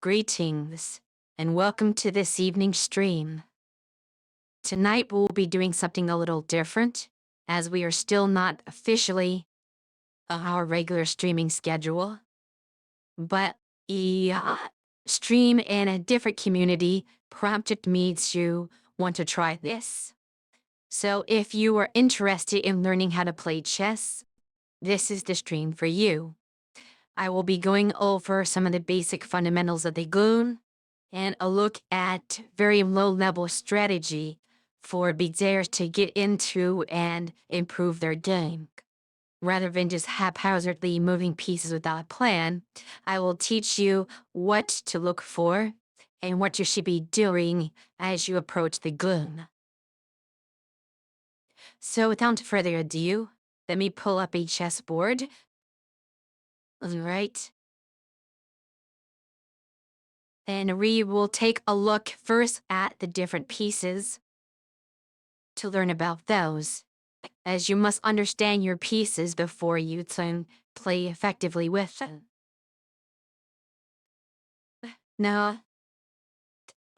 Greetings, and welcome to this evening's stream. Tonight we'll be doing something a little different, as we are still not officially on our regular streaming schedule. But a stream in a different community prompted me to want to try this. So if you are interested in learning how to play chess, this is the stream for you. I will be going over some of the basic fundamentals of the game and a look at very low-level strategy for beginners to get into and improve their game. Rather than just haphazardly moving pieces without a plan, I will teach you what to look for and what you should be doing as you approach the game. So without further ado, let me pull up a chessboard. All right. And we will take a look first at the different pieces to learn about those, as you must understand your pieces before you can play effectively with them. Now,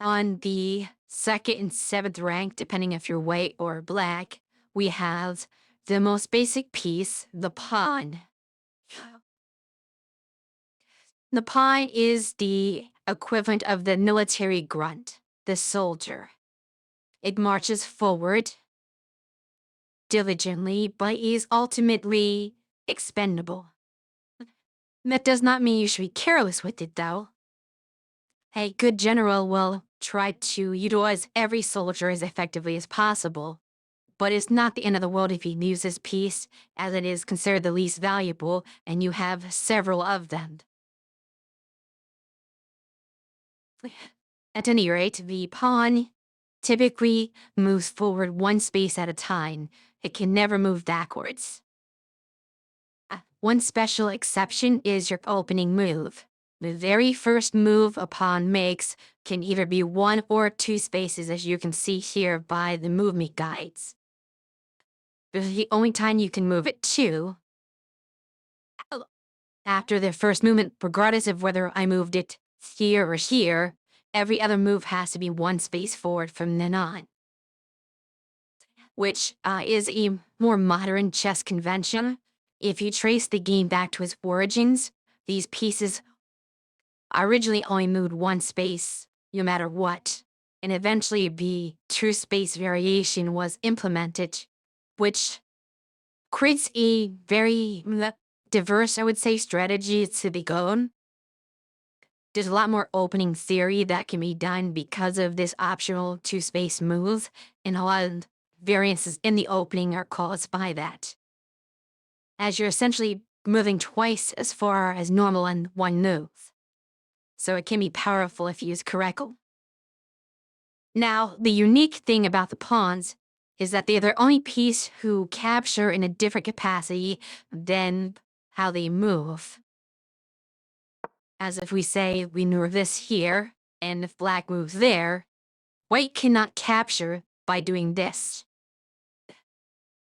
on the 2nd and 7th rank, depending if you're white or black, we have the most basic piece, the pawn. The pawn is the equivalent of the military grunt, the soldier. It marches forward diligently, but is ultimately expendable. That does not mean you should be careless with it, though. A good general will try to utilize every soldier as effectively as possible, but it's not the end of the world if you lose this piece, as it is considered the least valuable, and you have several of them. At any rate, the pawn typically moves forward one space at a time. It can never move backwards. One special exception is your opening move. The very first move a pawn makes can either be 1 or 2 spaces, as you can see here by the movement guides. But the only time you can move it 2 after the first movement, regardless of whether I moved it here or here, every other move has to be 1 space forward from then on, which is a more modern chess convention. If you trace the game back to its origins, these pieces originally only moved 1 space, no matter what, and eventually the 2-space variation was implemented, which creates a very diverse, I would say, strategy to the game. There's a lot more opening theory that can be done because of this optional 2-space move, and a lot of variances in the opening are caused by that, as you're essentially moving twice as far as normal in one move. So it can be powerful if used correctly. Now, the unique thing about the pawns is that they're the only piece who capture in a different capacity than how they move. As if we say we move this here, and if black moves there, white cannot capture by doing this.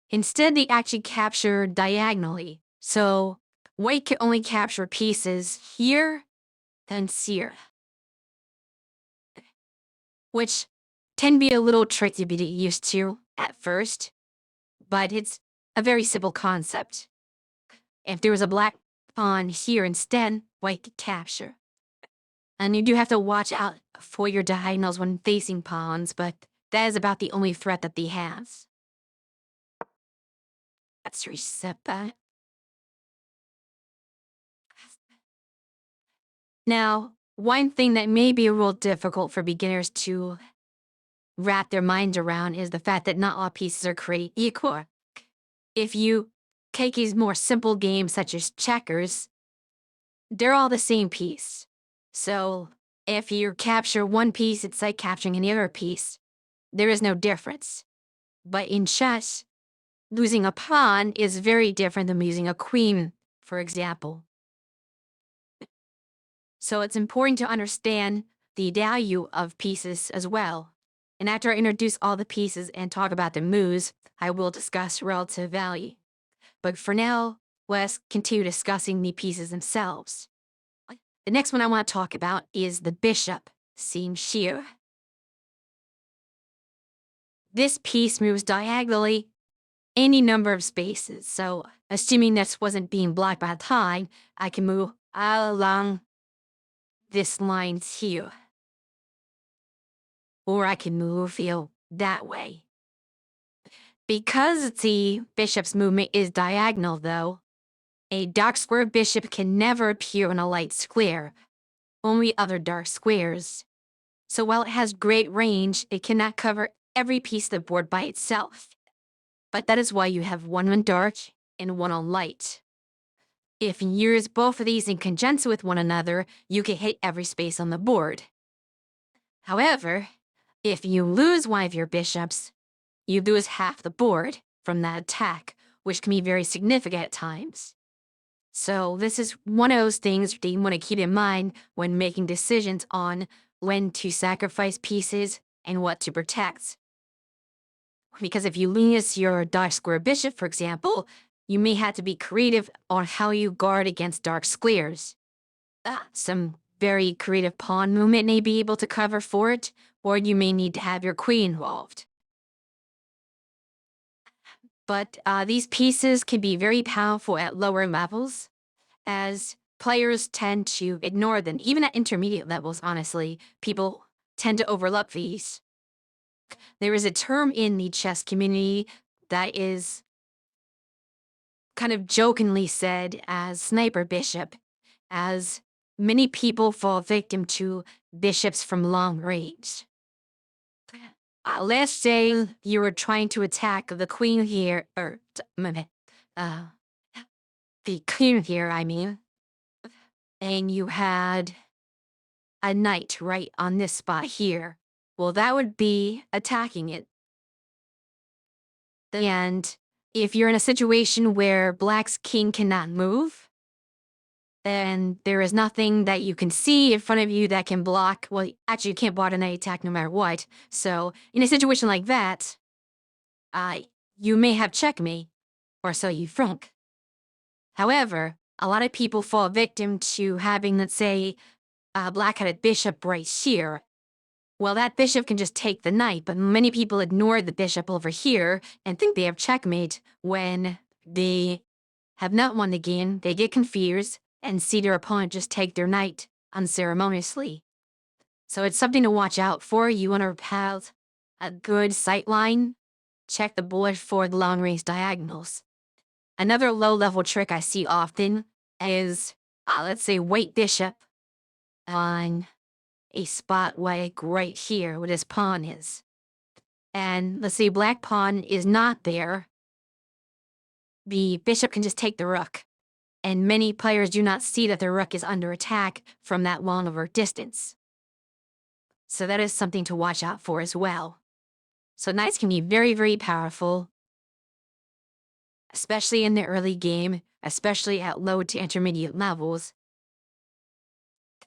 Instead, they actually capture diagonally. So white can only capture pieces here and here, which can be a little tricky to be used to at first, but it's a very simple concept. If there was a black pawn here instead, white could capture. And you do have to watch out for your diagonals when facing pawns, but that is about the only threat that they have. Let's reset that. Now, one thing that may be a little difficult for beginners to wrap their minds around is the fact that not all pieces are created equal. If you take a more simple game such as checkers, they're all the same piece. So if you capture one piece, it's like capturing any other piece. There is no difference. But in chess, losing a pawn is very different than losing a queen, for example. So it's important to understand the value of pieces as well. And after I introduce all the pieces and talk about the moves, I will discuss relative value. But for now, let's continue discussing the pieces themselves. The next one I want to talk about is the bishop, seen here. This piece moves diagonally any number of spaces, so assuming this wasn't being blocked by the tide, I can move along this line here. Or I can move, that way. Because the bishop's movement is diagonal, though, a dark square bishop can never appear in a light square, only other dark squares. So while it has great range, it cannot cover every piece of the board by itself. But that is why you have one on dark and one on light. If you use both of these in conjunction with one another, you can hit every space on the board. However, if you lose one of your bishops, you lose half the board from that attack, which can be very significant at times. So this is one of those things that you want to keep in mind when making decisions on when to sacrifice pieces and what to protect. Because if you lose your dark square bishop, for example, you may have to be creative on how you guard against dark squares. Some very creative pawn movement may be able to cover for it, or you may need to have your queen involved. But these pieces can be very powerful at lower levels, as players tend to ignore them. Even at intermediate levels, honestly, people tend to overlook these. There is a term in the chess community that is kind of jokingly said as sniper bishop, as many people fall victim to bishops from long range. Let's say you were trying to attack the queen here, or the queen here, I mean, and you had a knight right on this spot here. Well, that would be attacking it. And if you're in a situation where black's king cannot move, then there is nothing that you can see in front of you that can block. Well, actually, you can't block a knight attack no matter what. So in a situation like that, you may have checkmate, or so you think. However, a lot of people fall victim to having, let's say, black had a bishop right here. Well, that bishop can just take the knight, but many people ignore the bishop over here and think they have checkmate when they have not won the game. They get confused and see their opponent just take their knight unceremoniously. So it's something to watch out for. You want to have a good sight line. Check the board for the long-range diagonals. Another low-level trick I see often is, let's say, white bishop on a spot like right here where this pawn is. And let's say black pawn is not there. The bishop can just take the rook. And many players do not see that their rook is under attack from that long of a distance. So that is something to watch out for as well. So knights can be very, very powerful, especially in the early game, especially at low to intermediate levels,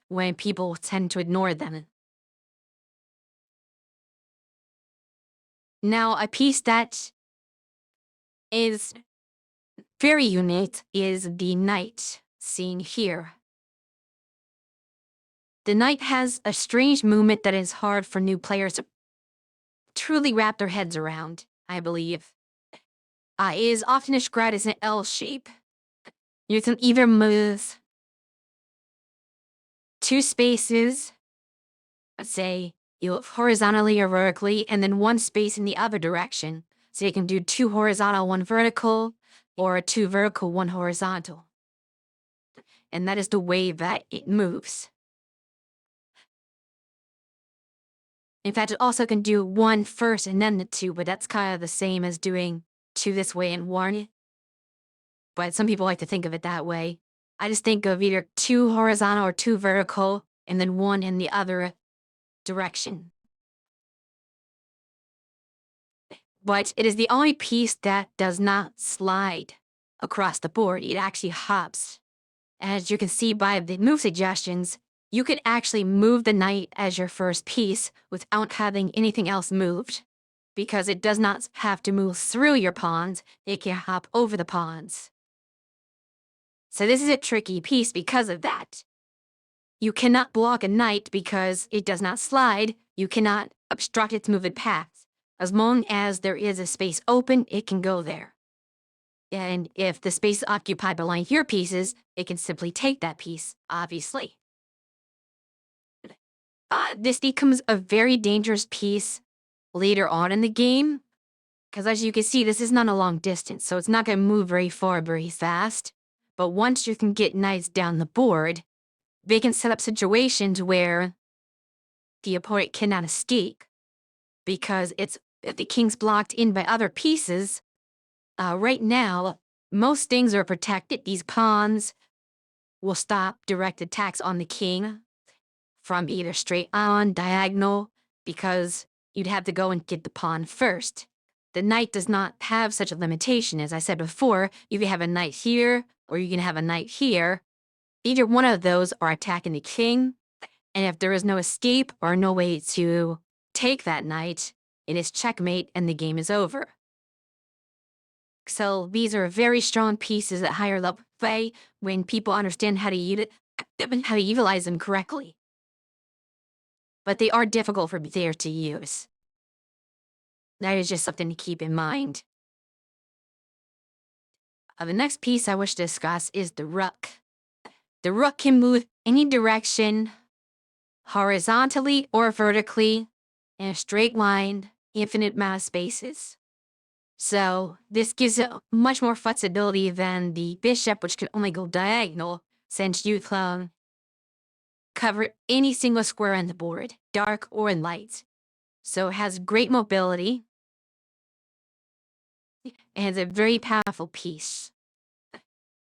when people tend to ignore them. Now, a piece that is very unique is the knight, seen here. The knight has a strange movement that is hard for new players to truly wrap their heads around, I believe. It is often described as an L shape. You can either move two spaces, let's say horizontally or vertically, and then one space in the other direction. So you can do two horizontal, one vertical, or two vertical, one horizontal. And that is the way that it moves. In fact, it also can do one first and then the two, but that's kind of the same as doing two this way and one. But some people like to think of it that way. I just think of either two horizontal or two vertical, and then one in the other direction. But it is the only piece that does not slide across the board. It actually hops. As you can see by the move suggestions, you can actually move the knight as your first piece without having anything else moved, because it does not have to move through your pawns, it can hop over the pawns. So this is a tricky piece because of that. You cannot block a knight because it does not slide. You cannot obstruct its movement path. As long as there is a space open, it can go there. And if the space is occupied by one of your pieces, it can simply take that piece, obviously. This becomes a very dangerous piece later on in the game, because as you can see, this is not a long distance, so it's not going to move very far very fast. But once you can get knights down the board, they can set up situations where the opponent cannot escape, because if the king's blocked in by other pieces. Right now, most things are protected. These pawns will stop direct attacks on the king from either straight on, diagonal, because you'd have to go and get the pawn first. The knight does not have such a limitation. As I said before, you can have a knight here, or you can have a knight here. Either one of those are attacking the king, and if there is no escape or no way to take that knight, it is checkmate and the game is over. So these are very strong pieces at higher level play when people understand how to use it, how to utilize them correctly. But they are difficult for players to use. That is just something to keep in mind. The next piece I wish to discuss is the rook. The rook can move any direction, horizontally or vertically, in a straight line, infinite amount of spaces. So this gives it much more flexibility than the bishop, which can only go diagonal, since you can cover any single square on the board, dark or light. So it has great mobility, and it's a very powerful piece.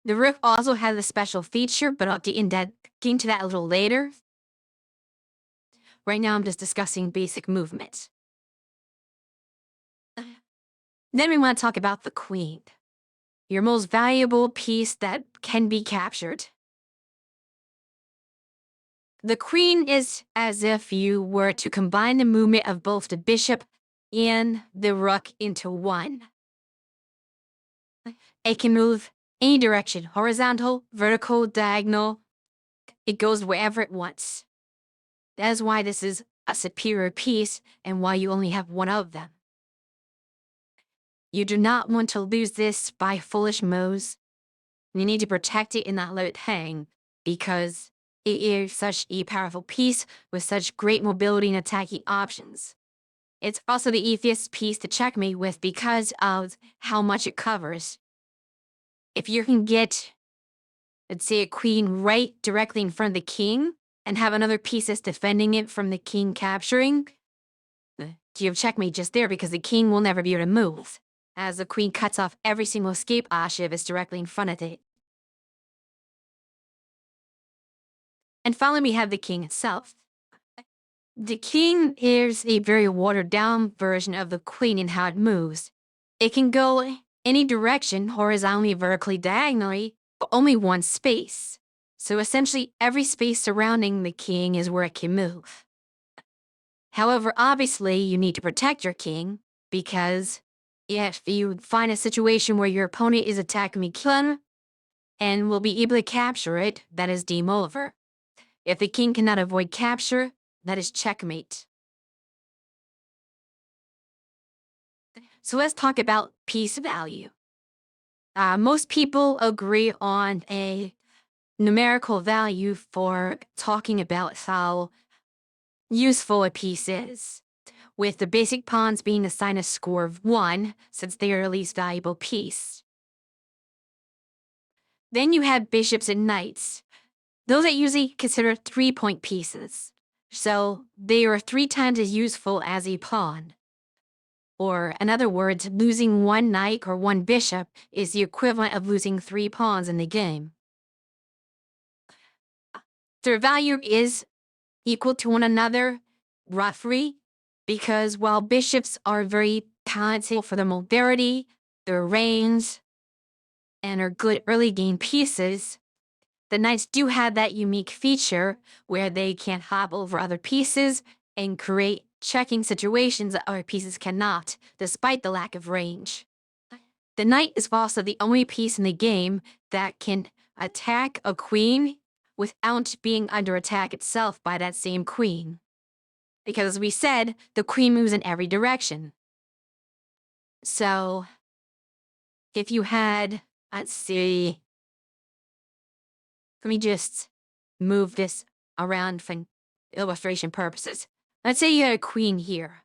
The rook also has a special feature, but I'll get into that a little later. Right now I'm just discussing basic movement. Then we want to talk about the queen, your most valuable piece that can be captured. The queen is as if you were to combine the movement of both the bishop and the rook into one. It can move any direction, horizontal, vertical, diagonal. It goes wherever it wants. That is why this is a superior piece and why you only have one of them. You do not want to lose this by foolish moves. You need to protect it and not let it hang, because it is such a powerful piece with such great mobility and attacking options. It's also the easiest piece to checkmate with because of how much it covers. If you can get, let's say, a queen right directly in front of the king and have another piece that's defending it from the king capturing, you have checkmate just there because the king will never be able to move, as the queen cuts off every single escape option if it's directly in front of it. And finally, we have the king itself. The king is a very watered-down version of the queen in how it moves. It can go any direction, horizontally, vertically, diagonally, but only one space. So essentially, every space surrounding the king is where it can move. However, obviously, you need to protect your king, because if you find a situation where your opponent is attacking the king and will be able to capture it, that is game over. If the king cannot avoid capture, that is checkmate. So let's talk about piece value. Most people agree on a numerical value for talking about how useful a piece is, with the basic pawns being assigned a score of 1, since they are the least valuable piece. Then you have bishops and knights. Those are usually considered 3-point pieces, so they are 3 times as useful as a pawn. Or, in other words, losing 1 knight or 1 bishop is the equivalent of losing 3 pawns in the game. Their value is equal to one another, roughly, because while bishops are very talented for their mobility, their range, and are good early game pieces, the knights do have that unique feature where they can hop over other pieces and create checking situations that other pieces cannot, despite the lack of range. The knight is also the only piece in the game that can attack a queen without being under attack itself by that same queen. Because as we said, the queen moves in every direction. So, if you had, let's see, let me just move this around for illustration purposes. Let's say you had a queen here.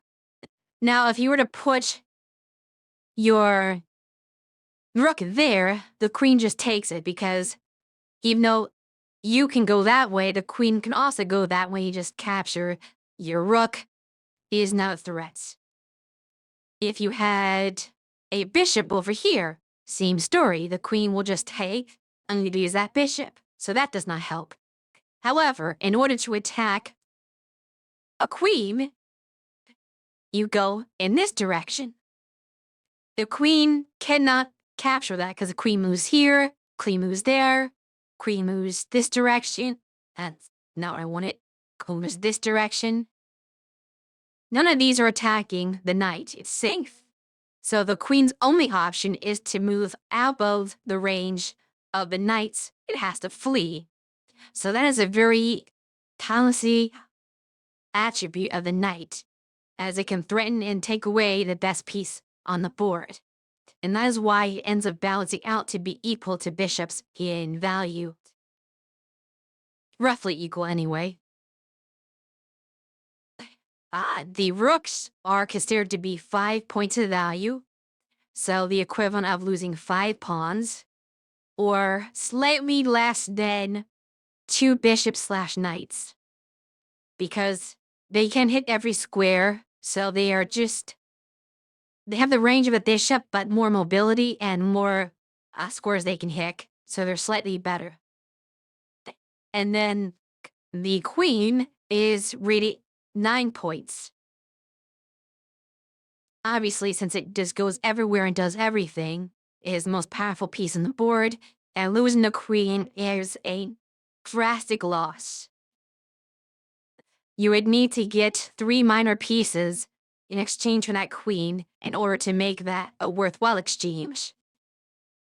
Now, if you were to put your rook there, the queen just takes it because even though you can go that way, the queen can also go that way. You just capture your rook. He is now a threat. If you had a bishop over here, same story. The queen will just take and use that bishop. So that does not help. However, in order to attack a queen, you go in this direction. The queen cannot capture that because the queen moves here, queen moves there, queen moves this direction. That's not what I wanted. Queen moves this direction. None of these are attacking the knight. It's safe. So the queen's only option is to move out of the range of the knights. It has to flee. So that is a very talented attribute of the knight, as it can threaten and take away the best piece on the board. And that is why it ends up balancing out to be equal to bishops in value. Roughly equal anyway. The rooks are considered to be 5 points of value, so the equivalent of losing 5 pawns, or slightly less than 2 bishops/knights, because they can hit every square, so they have the range of a bishop, but more mobility and more squares they can hit, so they're slightly better. And then the queen is really 9 points. Obviously, since it just goes everywhere and does everything, it is the most powerful piece on the board, and losing the queen is a drastic loss. You would need to get 3 minor pieces in exchange for that queen in order to make that a worthwhile exchange.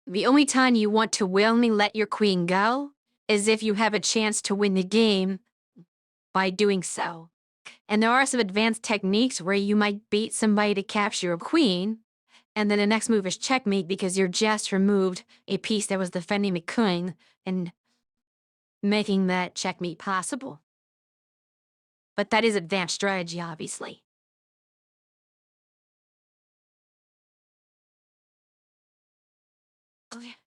The only time you want to willingly let your queen go is if you have a chance to win the game by doing so. And there are some advanced techniques where you might beat somebody to capture a queen, and then the next move is checkmate because you're just removed a piece that was defending the queen and making that checkmate possible. But that is advanced strategy, obviously.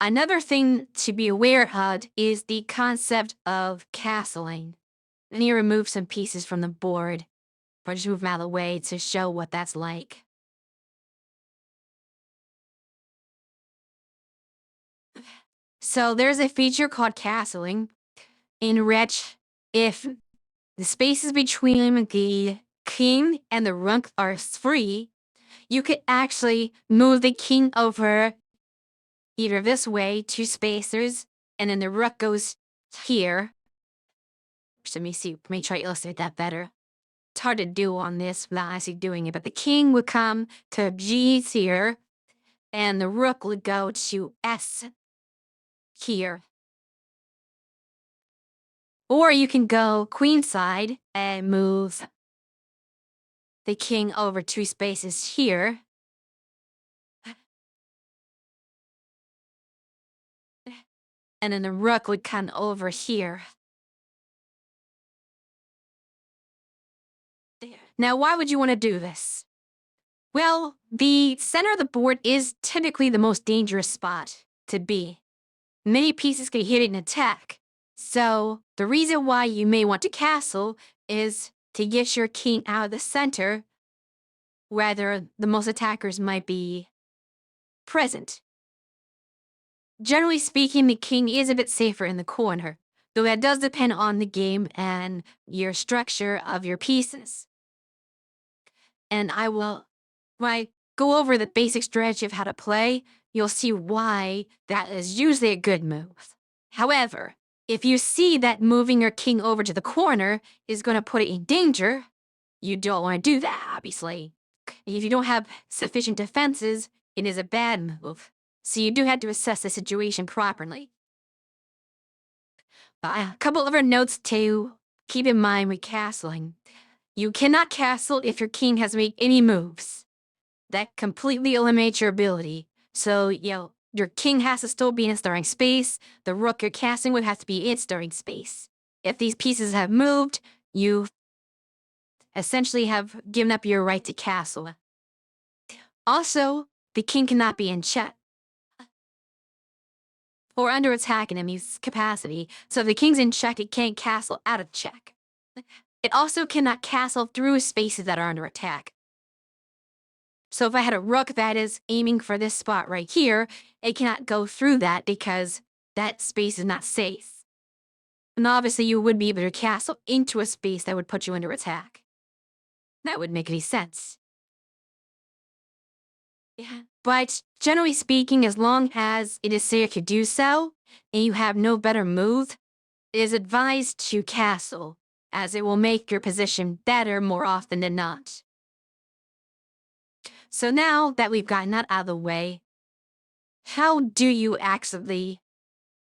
Another thing to be aware of is the concept of castling. Let me remove some pieces from the board, or just move them out of the way to show what that's like. So there's a feature called castling, in which if the spaces between the king and the rook are free, you could actually move the king over either this way, 2 spacers, and then the rook goes here. Let me see, let me try to illustrate that better. It's hard to do on this without actually doing it, but the king would come to G here, and the rook would go to S here. Or you can go queenside and move the king over 2 spaces here. And then the rook would come over here. Now, why would you want to do this? Well, the center of the board is typically the most dangerous spot to be. Many pieces can hit an attack. So, the reason why you may want to castle is to get your king out of the center, where the most attackers might be present. Generally speaking, the king is a bit safer in the corner, though that does depend on the game and your structure of your pieces. And when I go over the basic strategy of how to play, you'll see why that is usually a good move. However, if you see that moving your king over to the corner is going to put it in danger, you don't want to do that, obviously. If you don't have sufficient defenses, it is a bad move. So you do have to assess the situation properly. A couple other notes to keep in mind with castling. You cannot castle if your king has made any moves. That completely eliminates your ability. So, your king has to still be in its starting space. The rook you're casting with has to be in its starting space. If these pieces have moved, you essentially have given up your right to castle. Also, the king cannot be in check or under attack in enemy's capacity, so if the king's in check, it can't castle out of check. It also cannot castle through spaces that are under attack. So if I had a rook that is aiming for this spot right here, it cannot go through that because that space is not safe. And obviously you would be able to castle into a space that would put you under attack. That would make any sense. Yeah. But generally speaking, as long as it is safe to do so, and you have no better move, it is advised to castle, as it will make your position better more often than not. So now that we've gotten that out of the way, how do you actually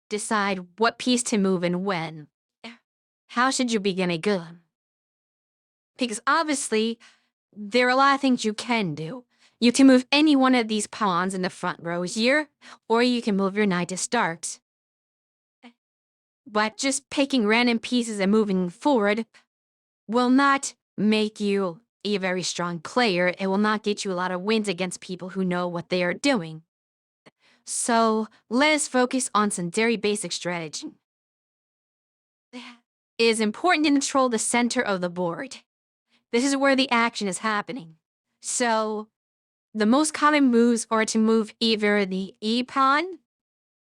decide what piece to move and when? How should you begin a game? Because obviously, there are a lot of things you can do. You can move any one of these pawns in the front row here, or you can move your knight to start. But just picking random pieces and moving forward will not make you a very strong player. It will not get you a lot of wins against people who know what they are doing. So let us focus on some very basic strategy. It is important to control the center of the board. This is where the action is happening. So the most common moves are to move either the E pawn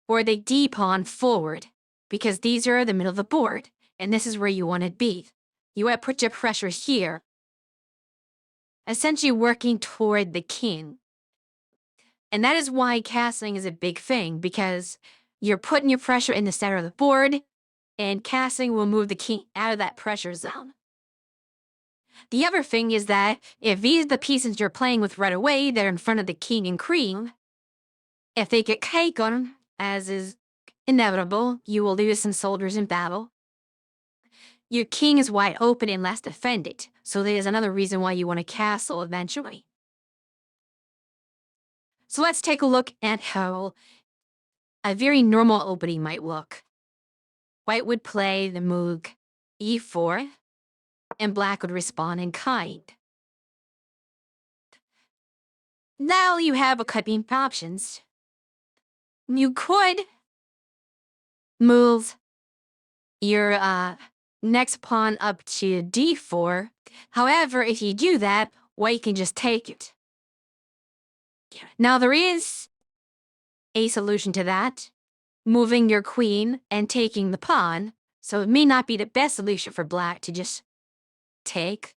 or the D pawn forward, because these are the middle of the board, and this is where you want to be. You want to put your pressure here, essentially working toward the king. And that is why castling is a big thing, because you're putting your pressure in the center of the board, and castling will move the king out of that pressure zone. The other thing is that if these are the pieces you're playing with right away that are in front of the king and queen, if they get taken, as is inevitable, you will lose some soldiers in battle. Your king is wide open and less defended, so there's another reason why you want to castle eventually. So let's take a look at how a very normal opening might look. White would play the move e4, and black would respond in kind. Now you have a couple of options. You could move your next pawn up to d4. However, if you do that, white can just take it. Now there is a solution to that, moving your queen and taking the pawn. So it may not be the best solution for black to just take,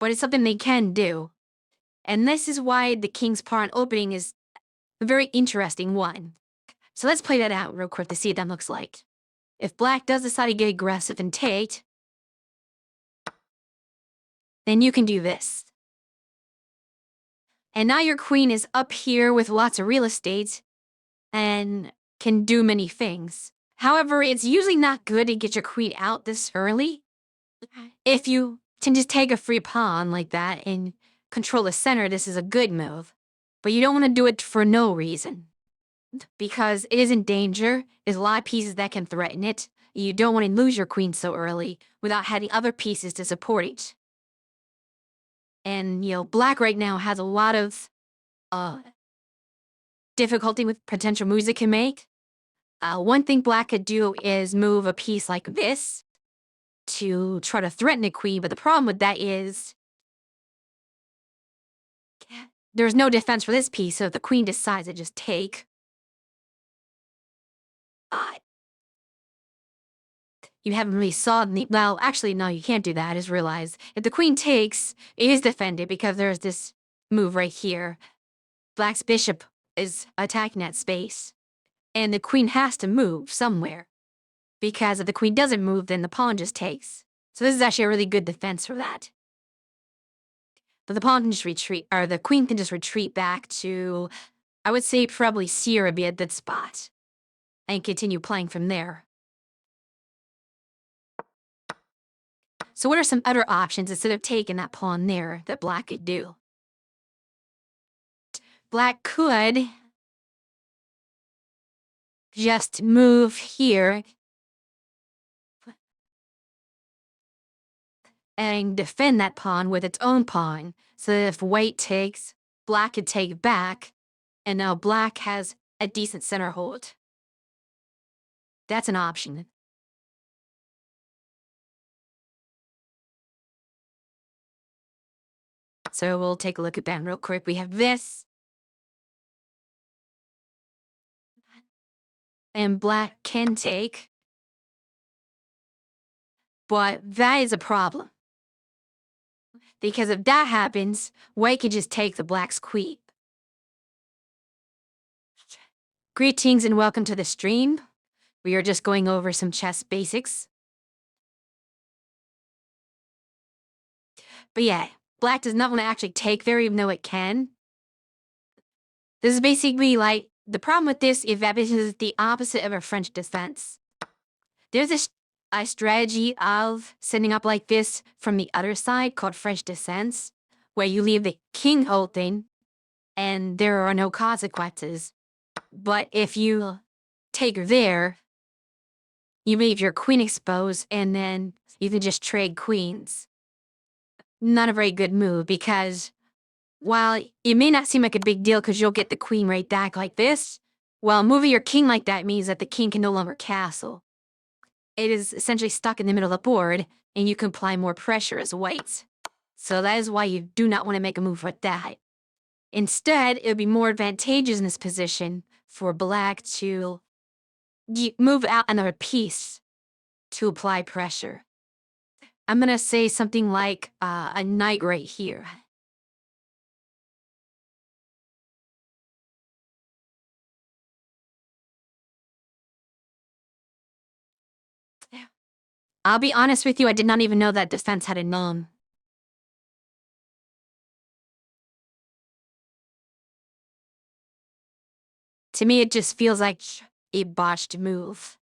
but it's something they can do. And this is why the king's pawn opening is a very interesting one. So let's play that out real quick to see what that looks like. If black does decide to get aggressive and take, then you can do this. And now your queen is up here with lots of real estate and can do many things. However, it's usually not good to get your queen out this early. If you can just take a free pawn like that and control the center, this is a good move. But you don't want to do it for no reason, because it is in danger. There's a lot of pieces that can threaten it. You don't want to lose your queen so early without having other pieces to support it. And, black right now has a lot of difficulty with potential moves it can make. One thing black could do is move a piece like this to try to threaten the queen, but the problem with that is there's no defense for this piece, so if the queen decides to just take, you haven't really saw the... Well, actually, no, you can't do that. I just realized. If the queen takes, it is defended because there's this move right here. Black's bishop is attacking that space, and the queen has to move somewhere, because if the queen doesn't move, then the pawn just takes. So this is actually a really good defense for that. But the pawn can just retreat, or the queen can just retreat back to, I would say, probably C or a good spot, and continue playing from there. So what are some other options instead of taking that pawn there that black could do? Black could just move here and defend that pawn with its own pawn. So that if white takes, black could take back, and now black has a decent center hold. That's an option. So we'll take a look at that real quick. We have this. And black can take. But that is a problem. Because if that happens, white could just take the black's queen. Greetings and welcome to the stream. We are just going over some chess basics. But yeah, black does not want to actually take there even though it can. This is basically like, the problem with this is the opposite of a French defense. There's a strategy of setting up like this from the other side called French defense, where you leave the king holding and there are no consequences. But if you take there, you leave your queen exposed and then you can just trade queens. Not a very good move because while it may not seem like a big deal because you'll get the queen right back like this, well, moving your king like that means that the king can no longer castle. It is essentially stuck in the middle of the board, and you can apply more pressure as white. So that is why you do not want to make a move like that. Instead, it would be more advantageous in this position for black to move out another piece to apply pressure. I'm going to say something like a knight right here. I'll be honest with you, I did not even know that defense had a nom. To me, it just feels like a botched move.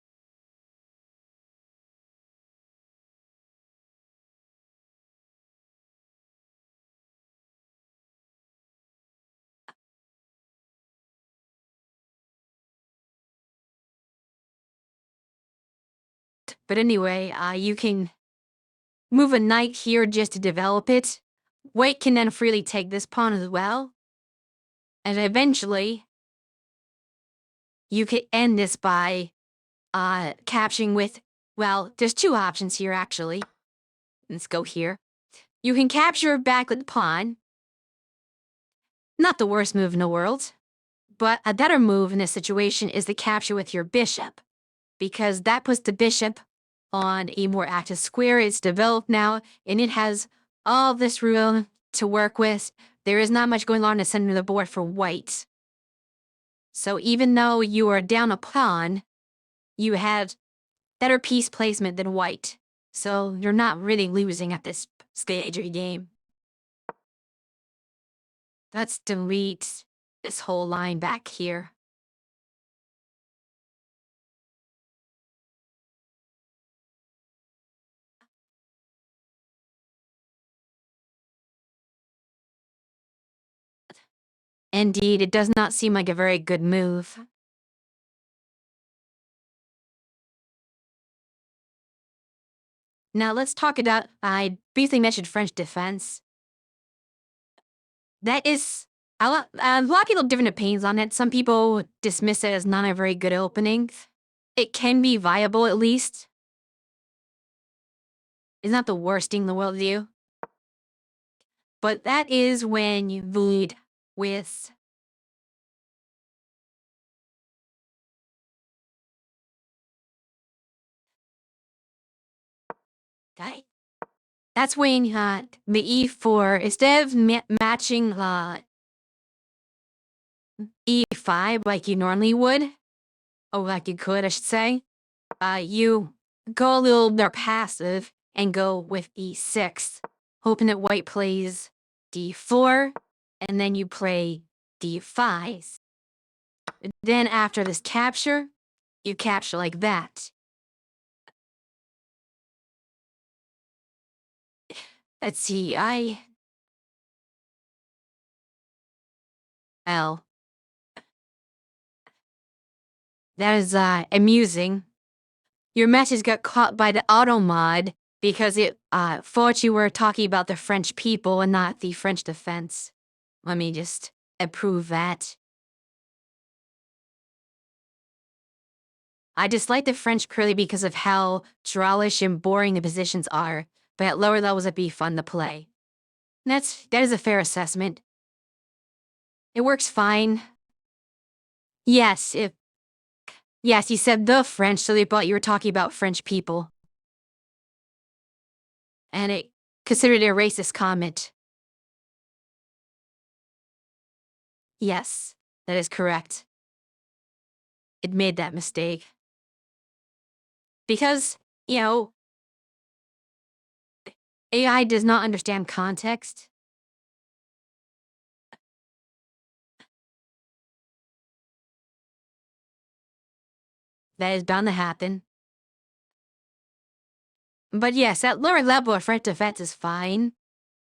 But anyway, you can move a knight here just to develop it. White can then freely take this pawn as well. And eventually, you could end this by capturing with, well, there's two options here actually. Let's go here. You can capture back with the pawn. Not the worst move in the world. But a better move in this situation is to capture with your bishop, because that puts the bishop on a more active square. It's developed now, and it has all this room to work with. There is not much going on in the center of the board for white. So even though you are down a pawn, you have better piece placement than white. So you're not really losing at this stage of the game. Let's delete this whole line back here. Indeed, it does not seem like a very good move. Now let's talk about, I briefly mentioned French defense. That is, a lot of people have different opinions on it. Some people dismiss it as not a very good opening. It can be viable at least. It's not the worst thing in the world to do. But that is when you lead with that. That's when the e4, instead of matching e5 like you normally would, or like you could, I should say, you go a little more passive and go with e6, hoping that white plays d4, and then you play d5. Then after this capture, you capture like that. Let's see, Well, that is, amusing. Your message got caught by the auto mod because it, thought you were talking about the French people and not the French defense. Let me just approve that. I dislike the French purely because of how drawlish and boring the positions are, but at lower levels it'd be fun to play. That is a fair assessment. It works fine. Yes, yes, you said the French, so they thought you were talking about French people. And it considered it a racist comment. Yes, that is correct. It made that mistake. Because, you know, AI does not understand context. That is bound to happen. But yes, at lower level, French defense is fine.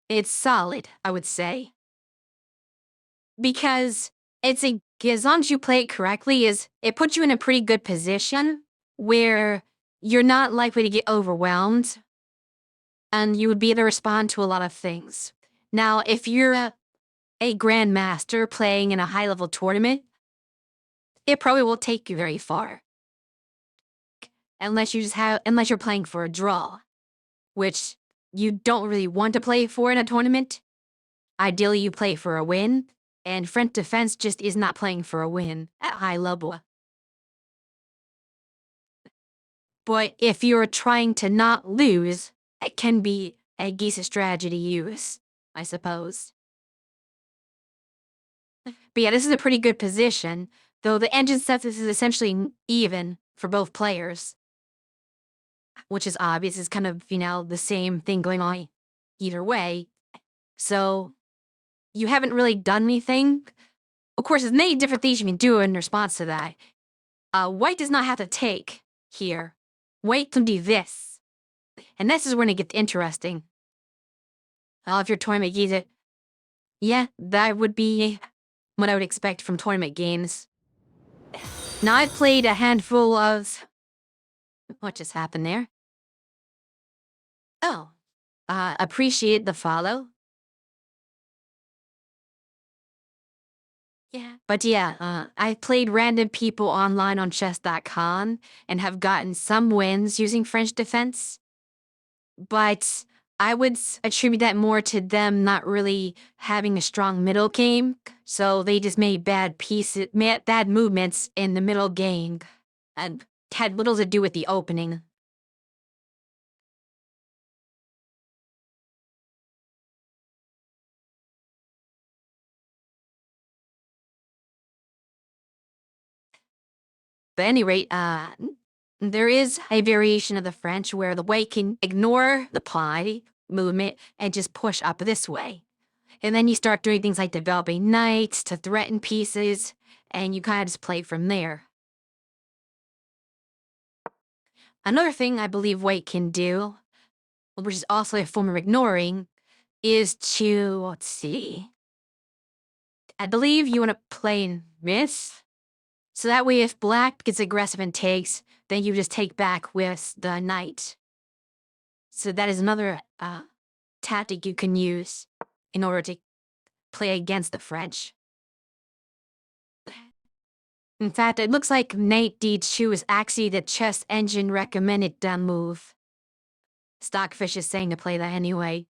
It's solid, I would say. Because as long as you play it correctly, it puts you in a pretty good position where you're not likely to get overwhelmed and you would be able to respond to a lot of things. Now, if you're a grandmaster playing in a high-level tournament, it probably won't take you very far. Unless you're playing for a draw, which you don't really want to play for in a tournament. Ideally, you play for a win, and French defense just is not playing for a win at high level. But if you're trying to not lose, it can be a decent strategy to use, I suppose. But yeah, this is a pretty good position, though the engine sets is essentially even for both players. Which is obvious, it's kind of, the same thing going on either way. So, you haven't really done anything. Of course, there's many different things you can do in response to that. White does not have to take here. White can do this. And this is when it gets interesting. Well, if your tournament games it, yeah, that would be what I would expect from tournament games. Now, I've played a handful of... What just happened there? Oh, appreciate the follow. Yeah. But yeah, I've played random people online on chess.com and have gotten some wins using French defense. But I would attribute that more to them not really having a strong middle game. So they just made bad movements in the middle game and had little to do with the opening. But at any rate, there is a variation of the French where the white can ignore the pie movement and just push up this way. And then you start doing things like developing knights to threaten pieces, and you kind of just play from there. Another thing I believe white can do, which is also a form of ignoring, is to, let's see, I believe you want to play in miss. So that way if black gets aggressive and takes, then you just take back with the knight. So that is another tactic you can use in order to play against the French. In fact, it looks like knight d2 is actually the chess engine recommended move. Stockfish is saying to play that anyway.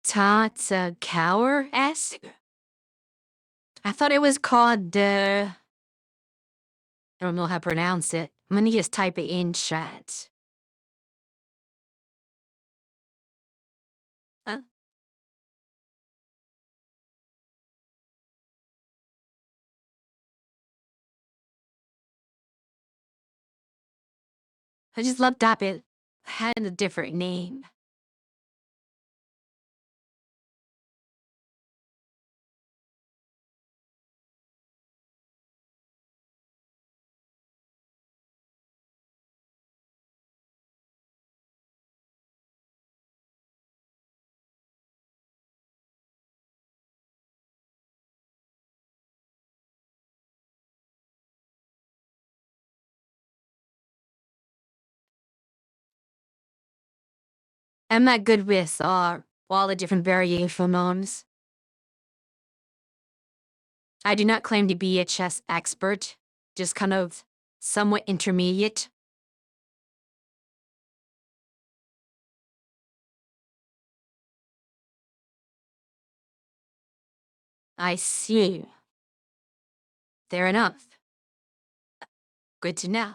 Tot Cower-esque? I thought it was called, I don't know how to pronounce it. I'm gonna just type it in chat. Huh? I just looked up it had a different name. I'm not good with all the different variation names. I do not claim to be a chess expert, just kind of somewhat intermediate. I see. Fair enough. Good to know.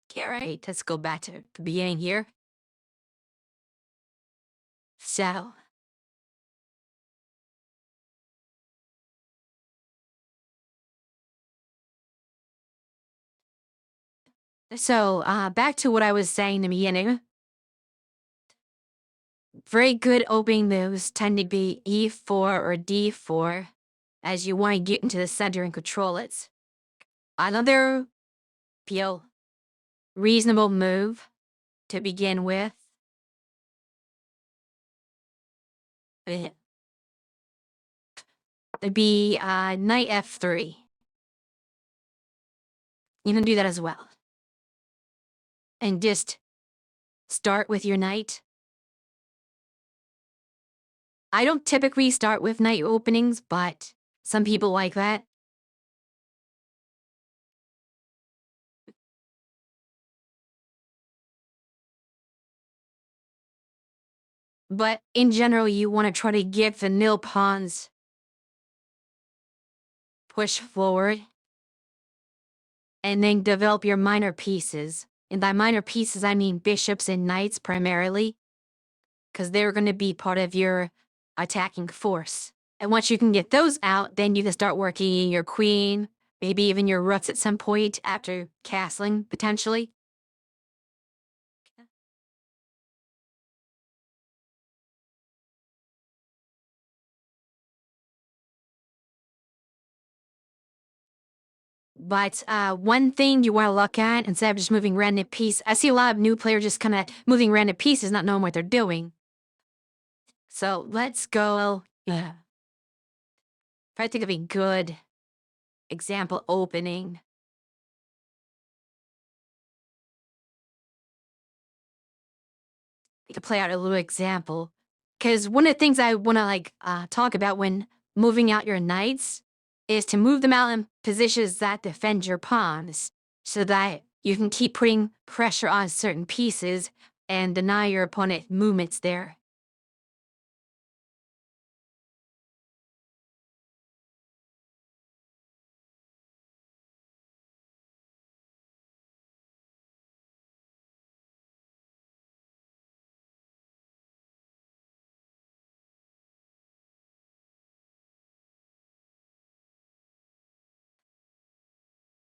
Okay, right, let's go back to the beginning here. So, back to what I was saying in the beginning. Very good opening moves tend to be e4 or d4, as you want to get into the center and control it. Another feel reasonable move to begin with. It'd be knight f3. You can do that as well. And just start with your knight. I don't typically start with knight openings, but some people like that. But in general, you want to try to give the nil pawns push forward and then develop your minor pieces. And by minor pieces, I mean bishops and knights primarily, because they're going to be part of your attacking force. And once you can get those out, then you can start working your queen, maybe even your rooks at some point after castling, potentially. But one thing you want to look at, instead of just moving random pieces, I see a lot of new players just kind of moving random pieces, not knowing what they're doing. So let's go. Try to think of a good example opening. To play out a little example. Because one of the things I want to talk about when moving out your knights is to move them out in positions that defend your pawns so that you can keep putting pressure on certain pieces and deny your opponent movements there.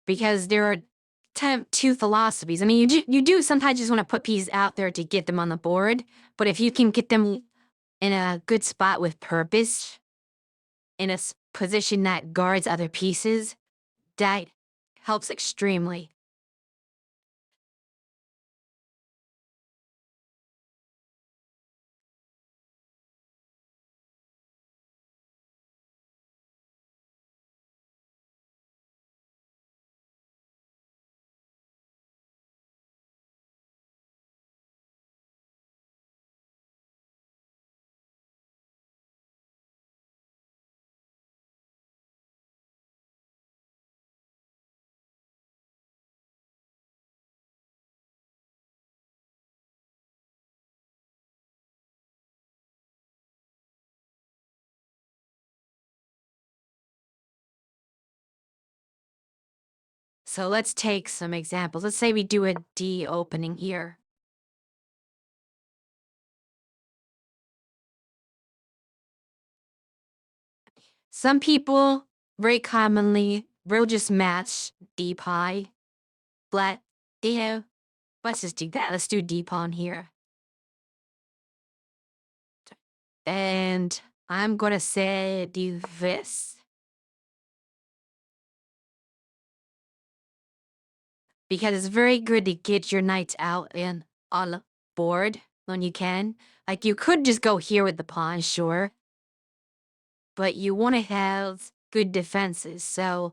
Because there are two philosophies. I mean, you do sometimes just want to put pieces out there to get them on the board, but if you can get them in a good spot with purpose, in a position that guards other pieces, that helps extremely. So let's take some examples. Let's say we do a D opening here. Some people, very commonly, will just match D pi, flat, D. Let's just do that. Let's do D pawn here. And I'm gonna say do this. Because it's very good to get your knights out and on the board when you can. Like, you could just go here with the pawn, sure. But you want to have good defenses, so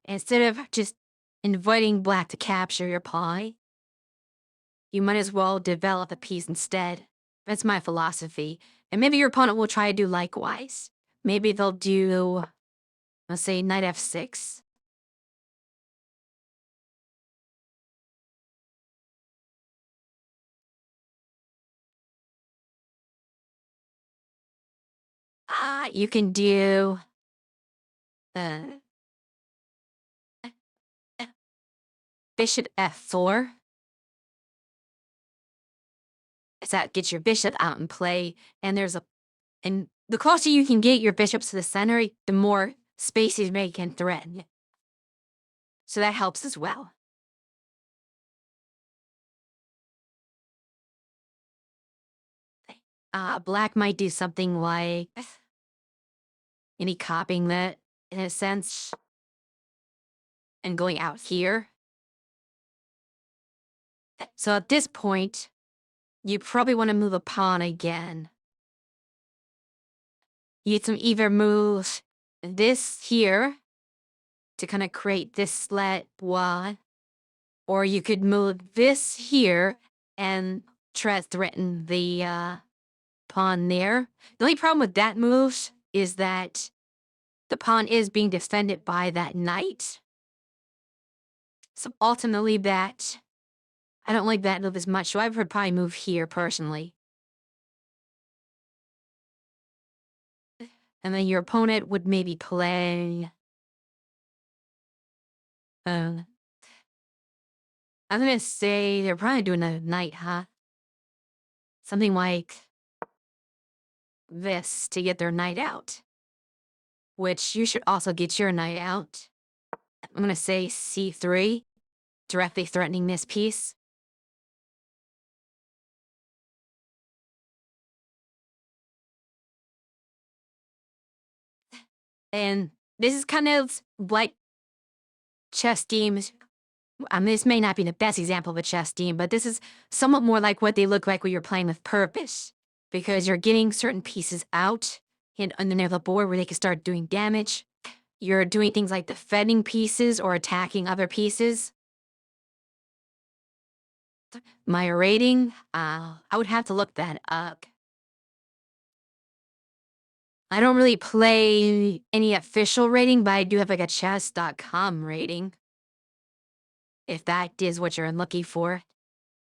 instead of just inviting black to capture your pawn, you might as well develop a piece instead. That's my philosophy. And maybe your opponent will try to do likewise. Maybe they'll do, let's say, knight f6. You can do uh, bishop f4. So that gets your bishop out in play, and and the closer you can get your bishops to the center, the more space you may can threaten. So that helps as well. Black might do something like any copying that in a sense and going out here. So at this point, you probably want to move a pawn again. You get some either moves this here to kind of create this slat one, or you could move this here and try to threaten the pawn there. The only problem with that move is that the pawn is being defended by that knight. So ultimately I don't like that move as much, so I would probably move here personally. And then your opponent would maybe play... I'm gonna say they're probably doing a knight, huh? Something like this to get their knight out. Which you should also get your knight out. I'm gonna say c3, directly threatening this piece. And this is kind of like chess teams. This may not be the best example of a chess team, but this is somewhat more like what they look like when you're playing with purpose. Because you're getting certain pieces out and underneath the board where they can start doing damage. You're doing things like defending pieces or attacking other pieces. My rating, I would have to look that up. I don't really play any official rating, but I do have like a chess.com rating. If that is what you're looking for.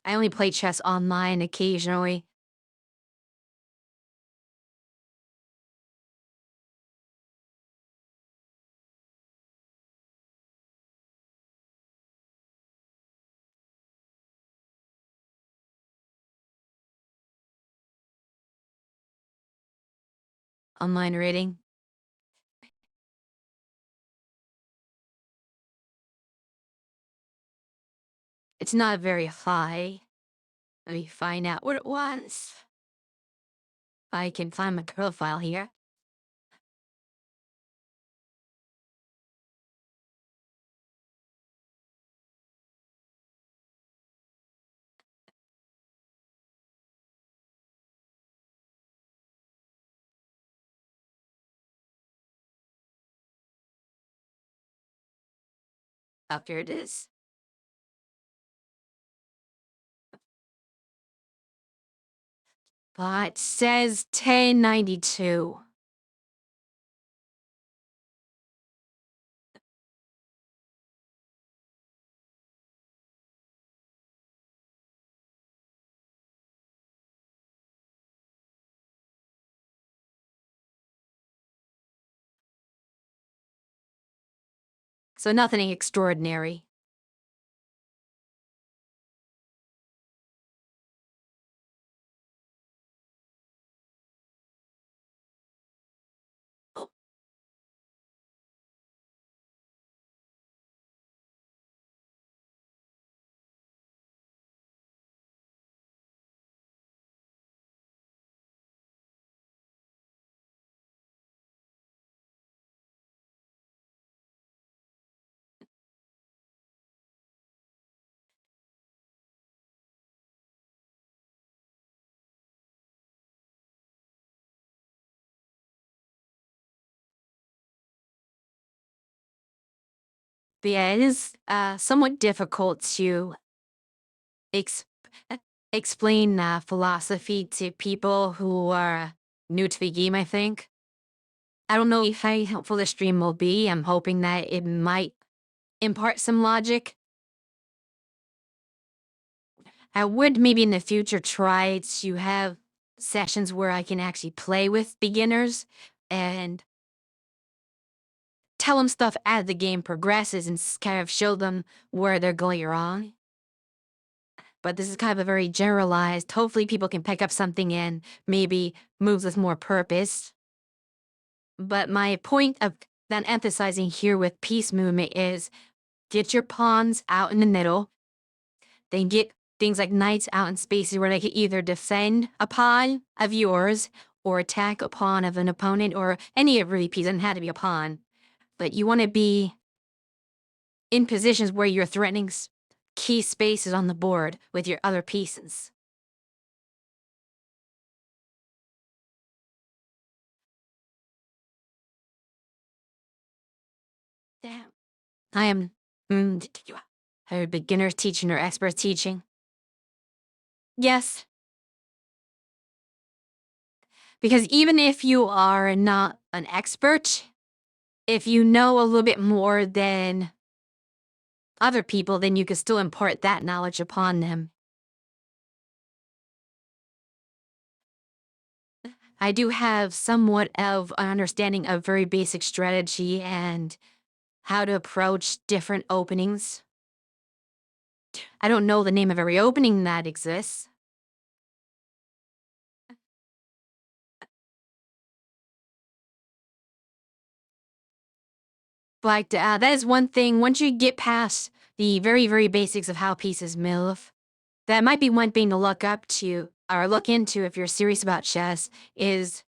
I only play chess online occasionally. Online rating. It's not very high. Let me find out what it was. I can find my profile here. Up here it is. But it says 1092. So nothing extraordinary. But yeah, it is somewhat difficult to ex- explain philosophy to people who are new to the game, I think. I don't know how helpful the stream will be. I'm hoping that it might impart some logic. I would maybe in the future try to have sessions where I can actually play with beginners and tell them stuff as the game progresses and kind of show them where they're going wrong. But this is kind of a very generalized, hopefully people can pick up something and maybe moves with more purpose. But my point of then emphasizing here with piece movement is get your pawns out in the middle, then get things like knights out in spaces where they can either defend a pawn of yours or attack a pawn of an opponent or any of the pieces. It doesn't have to be a pawn. But you want to be in positions where you're threatening key spaces on the board with your other pieces. Damn. I am a beginner's teaching or expert teaching. Yes, because even if you are not an expert, if you know a little bit more than other people, then you can still impart that knowledge upon them. I do have somewhat of an understanding of very basic strategy and how to approach different openings. I don't know the name of every opening that exists. But that is one thing, once you get past the very, very basics of how pieces move, that might be one thing to look up to or look into if you're serious about chess, is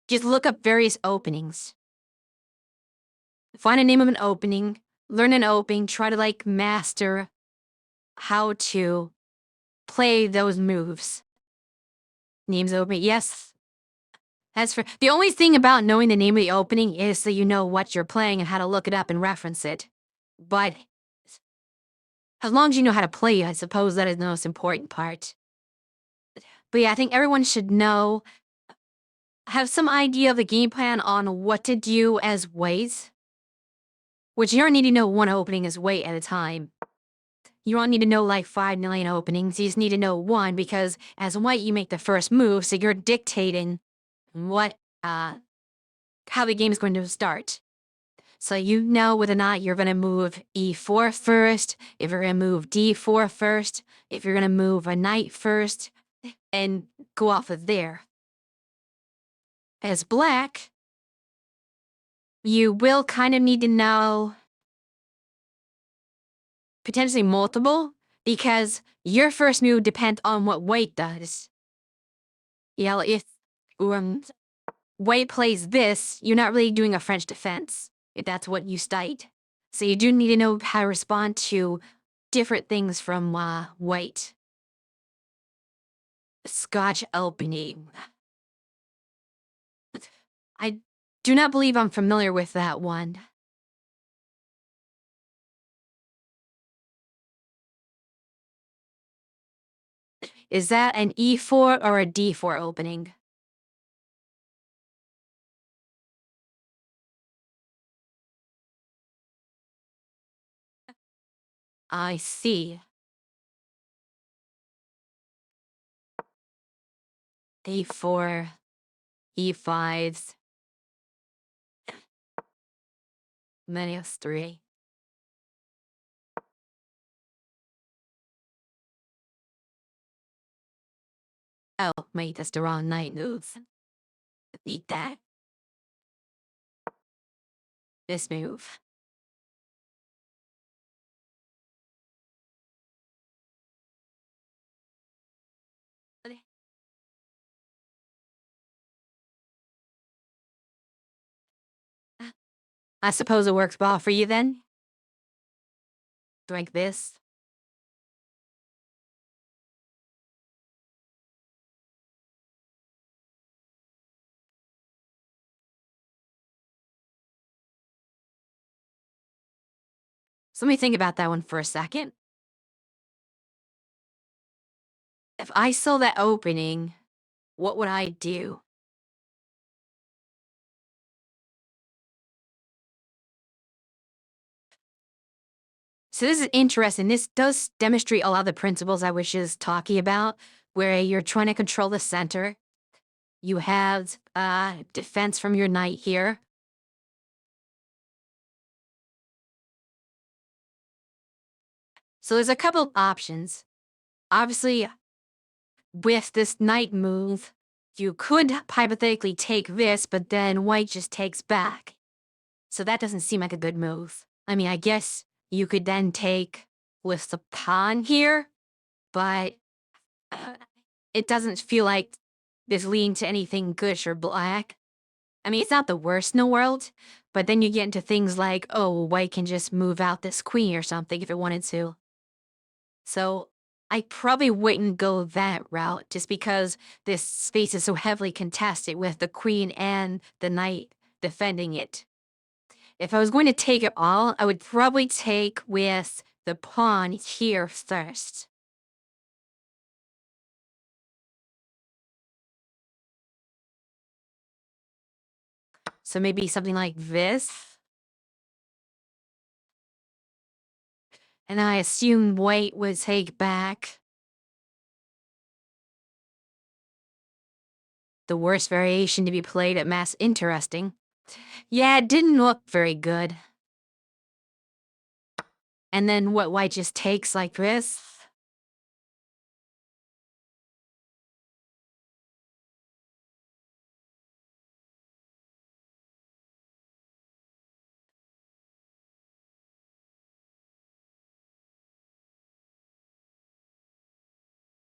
just look up various openings. Find a name of an opening, learn an opening, try to like master how to play those moves. Names opening, yes. That's for the only thing about knowing the name of the opening is so you know what you're playing and how to look it up and reference it. But as long as you know how to play, I suppose that is the most important part. But yeah, I think everyone should know, have some idea of the game plan on what to do as ways. Which you don't need to know one opening as weight at a time. You don't need to know like 5 million openings. You just need to know one because as white, you make the first move, so you're dictating what, how the game is going to start. So you know whether or not you're going to move e4 first, if you're going to move d4 first, if you're going to move a knight first, and go off of there. As black, you will kind of need to know potentially multiple because your first move depends on what white does. Yeah, if white plays this, you're not really doing a French defense, if that's what you studied. So you do need to know how to respond to different things from white. Scotch opening. I do not believe I'm familiar with that one. Is that an E4 or a D4 opening? I see. D4, E5s, minus 3. Oh, wait, that's the wrong night move. Eat that. This move. I suppose it works well for you then? Drink this. So let me think about that one for a second. If I saw that opening, what would I do? So this is interesting. This does demonstrate a lot of the principles I was just talking about, where you're trying to control the center. You have defense from your knight here. So there's a couple of options. Obviously, with this knight move, you could hypothetically take this, but then white just takes back. So that doesn't seem like a good move. I mean, I guess you could then take with the pawn here, but uh, it doesn't feel like this leading to anything good or black. I mean, it's not the worst in the world, but then you get into things like, oh, white can just move out this queen or something if it wanted to. So I probably wouldn't go that route just because this space is so heavily contested with the queen and the knight defending it. If I was going to take it all, I would probably take with the pawn here first. So maybe something like this. And I assume white would take back. The worst variation to be played at mass interesting. Yeah, it didn't look very good. And then what white just takes like this.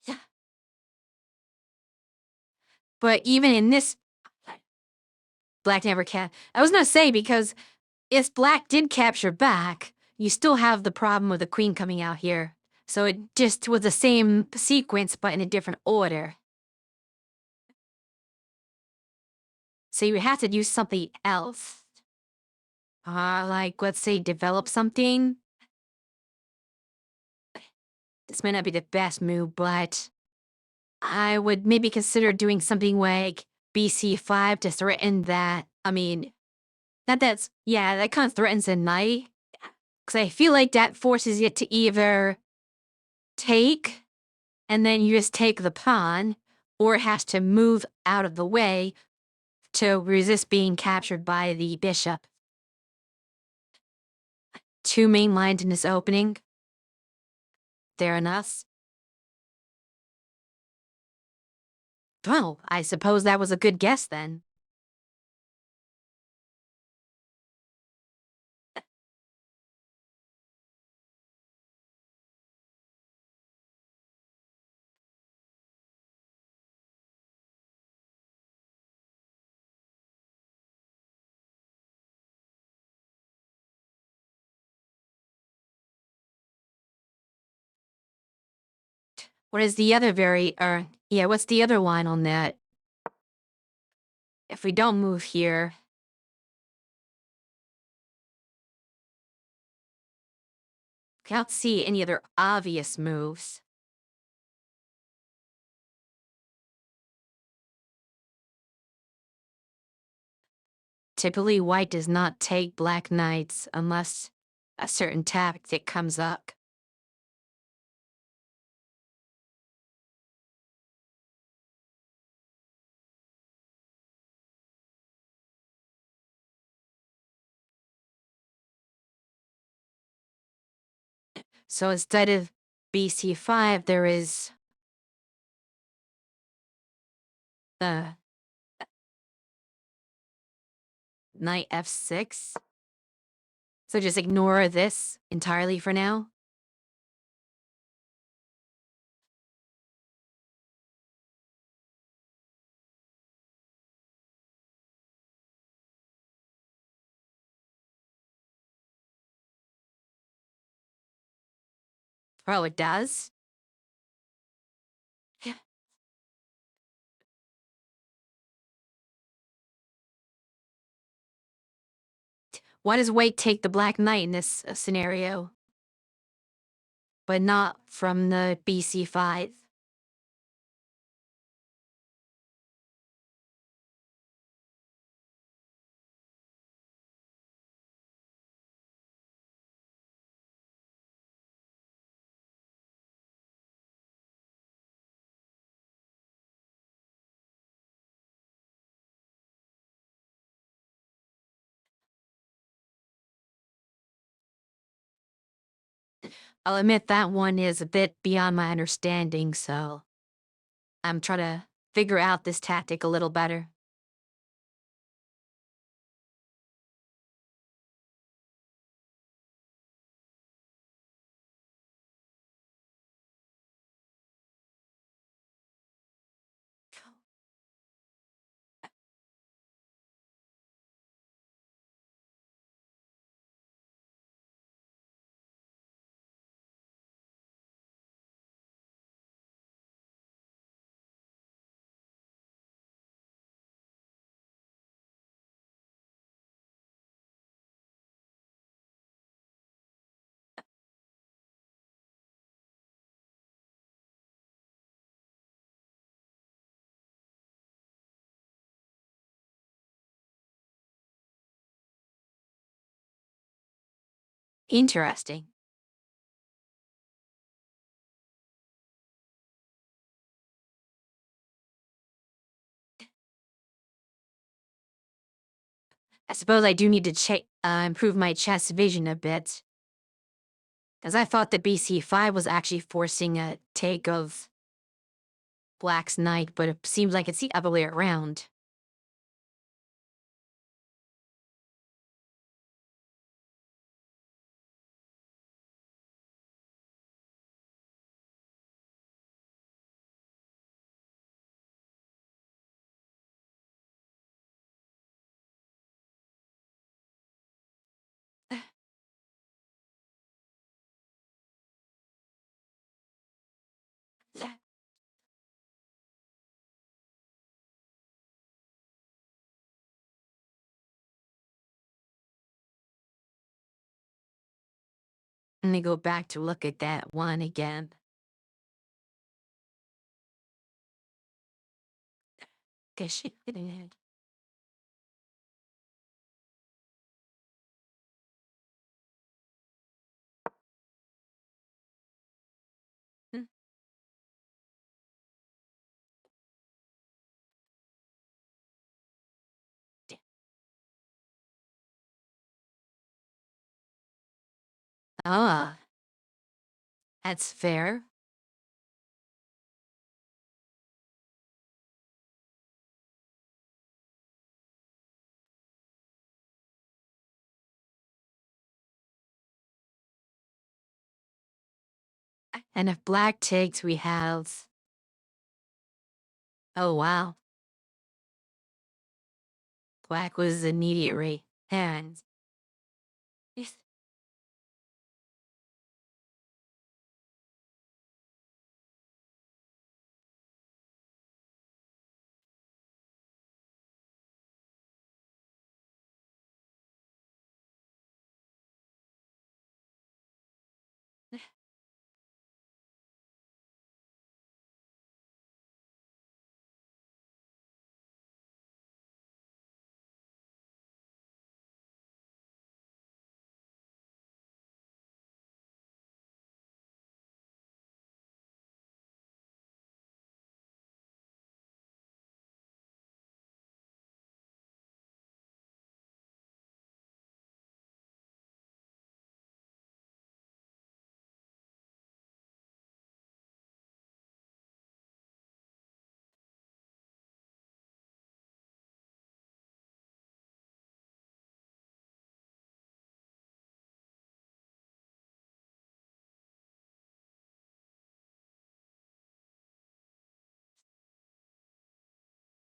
Yeah. But even in this, black never I was gonna say, because if black did capture back, you still have the problem of the queen coming out here. So it just was the same sequence, but in a different order. So you have to use something else. Like, let's say, develop something. This may not be the best move, but I would maybe consider doing something like BC5 to threaten that. I mean, yeah, that kind of threatens a knight. Because I feel like that forces it to either take, and then you just take the pawn, or it has to move out of the way to resist being captured by the bishop. Two main lines in this opening. Fair enough. Well, I suppose that was a good guess then. What is the other yeah, what's the other line on that? If we don't move here, can't see any other obvious moves. Typically, white does not take black knights unless a certain tactic comes up. So instead of BC5, there is The knight f6. So just ignore this entirely for now. Oh, it does? Yeah. Why does white take the black knight in this scenario, but not from the bc5? I'll admit that one is a bit beyond my understanding, so I'm trying to figure out this tactic a little better. Interesting. I suppose I do need to improve my chess vision a bit, as I thought that bc5 was actually forcing a take of black's knight, but it seems like it's the other way around. Let me go back to look at that one again. Cause she Ah, that's fair. And if black takes, we have... Oh, wow. Black was immediately hands. Yes.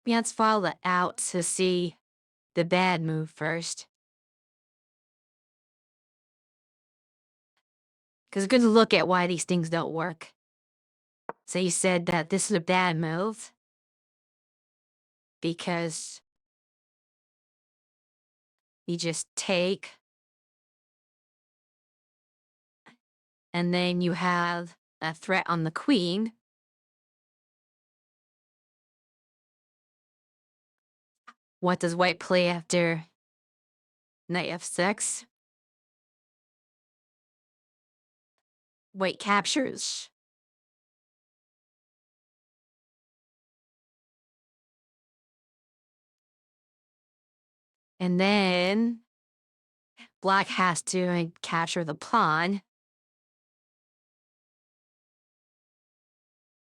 Let's follow it out to see the bad move first. Because it's good to look at why these things don't work. So you said that this is a bad move because you just take, and then you have a threat on the queen. What does white play after knight f6? White captures. And then black has to capture the pawn.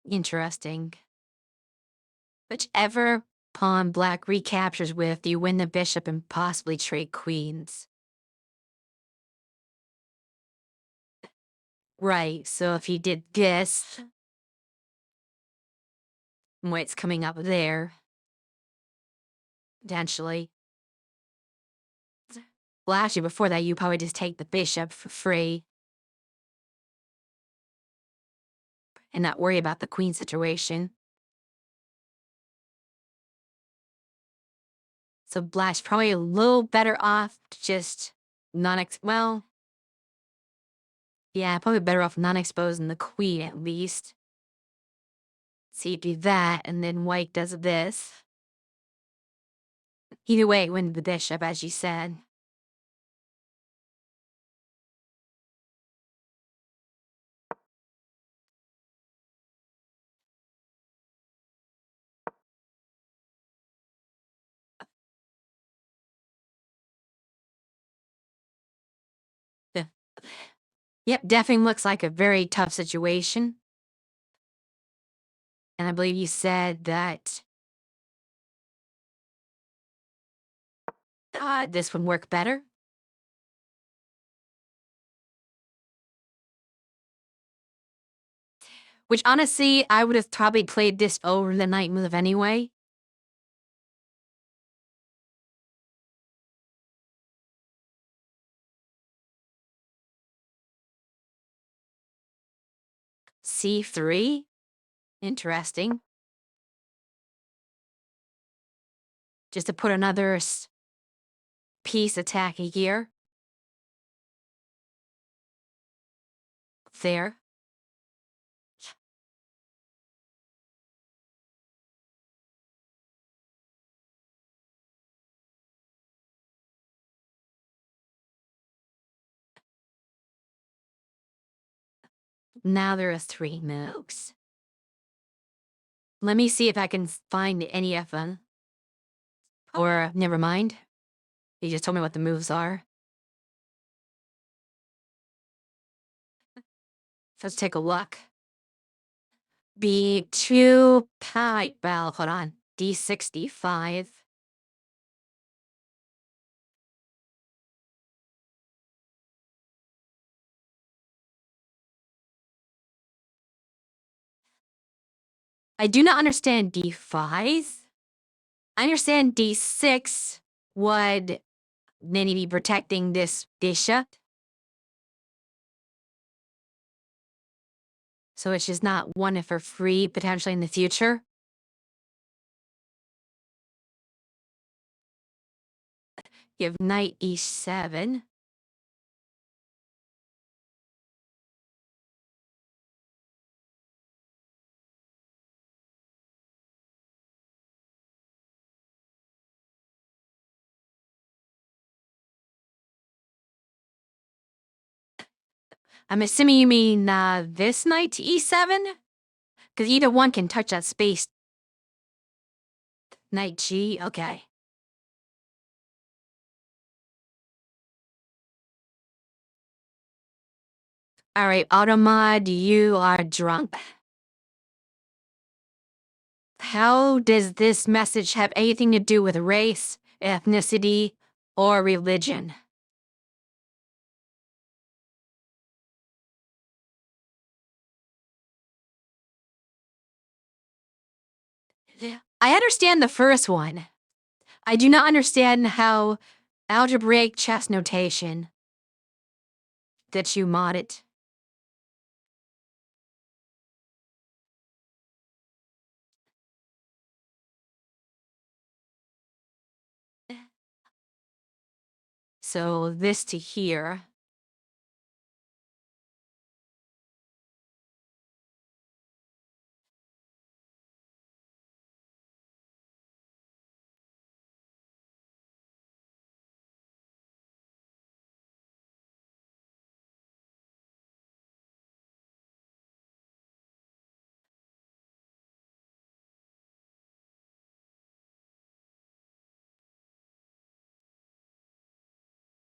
Interesting. Whichever pawn black recaptures with, you win the bishop and possibly trade queens. Right, so if he did this, white's coming up there, potentially. Well, actually, before that, you probably just take the bishop for free and not worry about the queen situation. So black's probably a little better off just well, yeah, probably better off non-exposing the queen at least. So you do that, and then white does this. Either way, win the bishop, as you said. Yeah. Yep, definitely looks like a very tough situation. And I believe you said that this would work better. Which honestly, I would have probably played this over the knight move anyway. C3? Interesting. Just to put another piece attacking here. There. Now there are 3 moves. Let me see if I can find any of them. Or never mind. You just told me what the moves are. Let's take a look. B2, well, hold on. D65. I do not understand D5. I understand D6 would then be protecting this bishop. So it's just not one for free potentially in the future. You have knight E7. I'm assuming you mean this knight to E7? Because either one can touch that space. Knight G, okay. All right, Automod, you are drunk. How does this message have anything to do with race, ethnicity, or religion? I understand the first one. I do not understand how algebraic chess notation that you mod it. So this to here.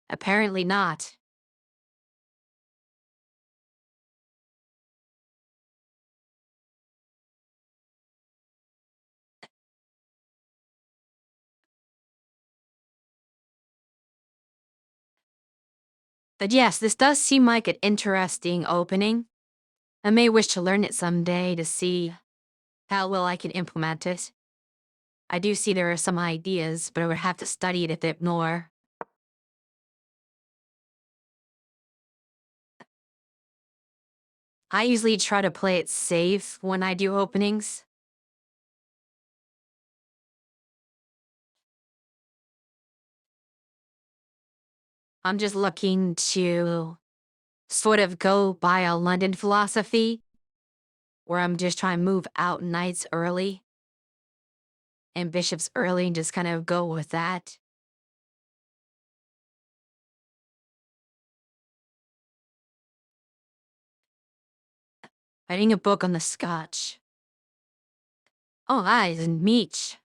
Apparently not. But yes, this does seem like an interesting opening. I may wish to learn it someday to see how well I can implement it. I do see there are some ideas, but I would have to study it a bit more. I usually try to play it safe when I do openings. I'm just looking to sort of go by a London philosophy, where I'm just trying to move out knights early and bishops early and just kind of go with that. Writing a book on the Scotch. Oh, eyes and meat.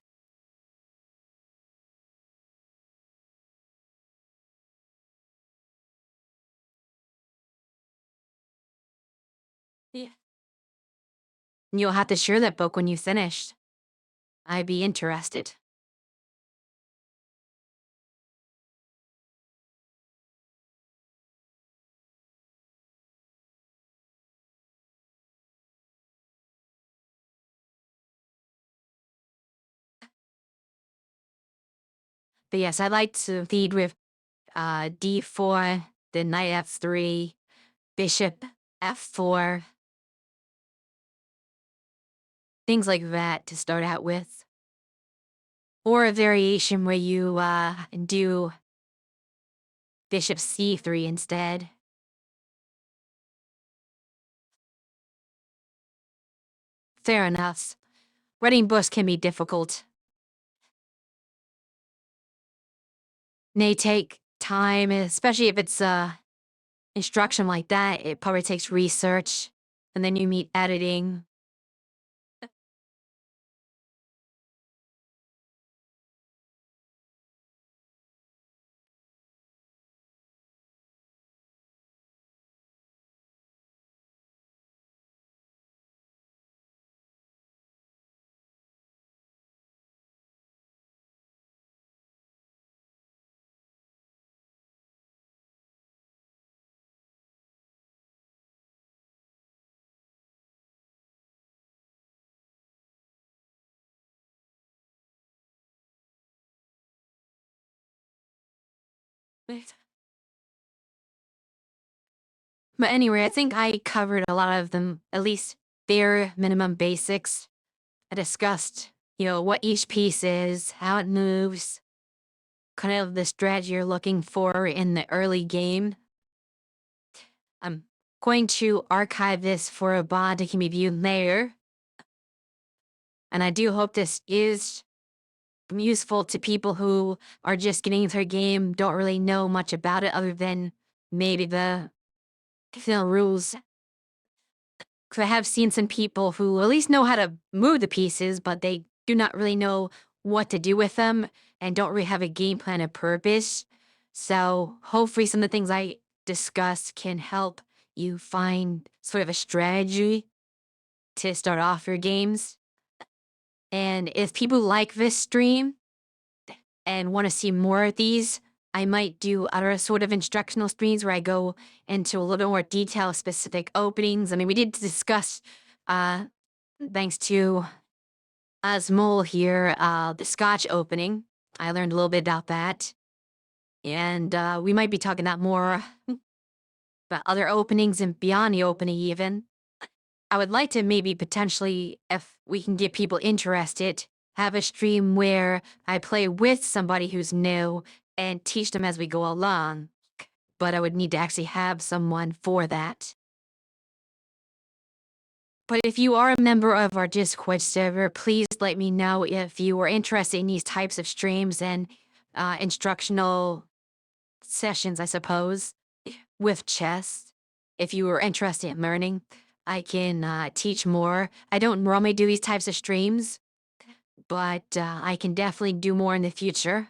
Yeah. You'll have to share that book when you finished. I'd be interested. But yes, I like to lead with d4, then knight f3, bishop f4, things like that to start out with. Or a variation where you do bishop c3 instead. Fair enough. Writing books can be difficult. They take time, especially if it's instruction like that. It probably takes research, and then you meet editing. But anyway, I think I covered a lot of them, at least bare minimum basics. I discussed, what each piece is, how it moves, kind of the strategy you're looking for in the early game. I'm going to archive this for a bot that can be viewed later. And I do hope this is useful to people who are just getting into their game, don't really know much about it other than maybe the rules. Because I have seen some people who at least know how to move the pieces, but they do not really know what to do with them and don't really have a game plan or purpose. So hopefully some of the things I discuss can help you find sort of a strategy to start off your games. And if people like this stream and want to see more of these, I might do other sort of instructional streams where I go into a little more detail specific openings. I mean, we did discuss, thanks to Mole here, the Scotch opening. I learned a little bit about that. And we might be talking about more about other openings and beyond the opening, even. I would like to maybe potentially, if we can get people interested, have a stream where I play with somebody who's new and teach them as we go along. But I would need to actually have someone for that. But if you are a member of our Discord server, please let me know if you are interested in these types of streams and instructional sessions, I suppose, with chess. If you are interested in learning, I can teach more. I don't normally do these types of streams, but I can definitely do more in the future.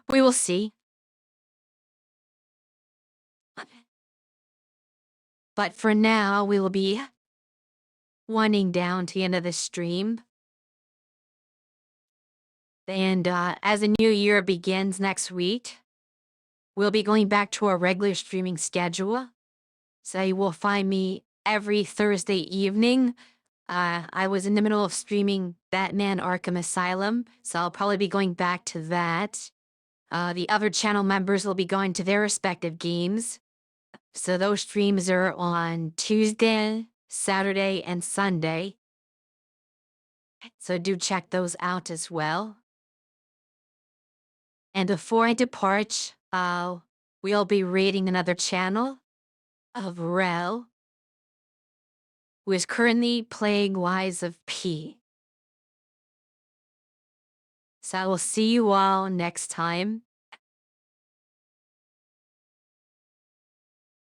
We will see. But for now, we will be winding down to the end of the stream. And as the new year begins next week, we'll be going back to our regular streaming schedule. So you will find me every Thursday evening. I was in the middle of streaming Batman Arkham Asylum, so I'll probably be going back to that. The other channel members will be going to their respective games. So those streams are on Tuesday, Saturday, and Sunday. So do check those out as well. And before I depart, we'll be raiding another channel of Rel, who is currently playing Wise of P. So I will see you all next time.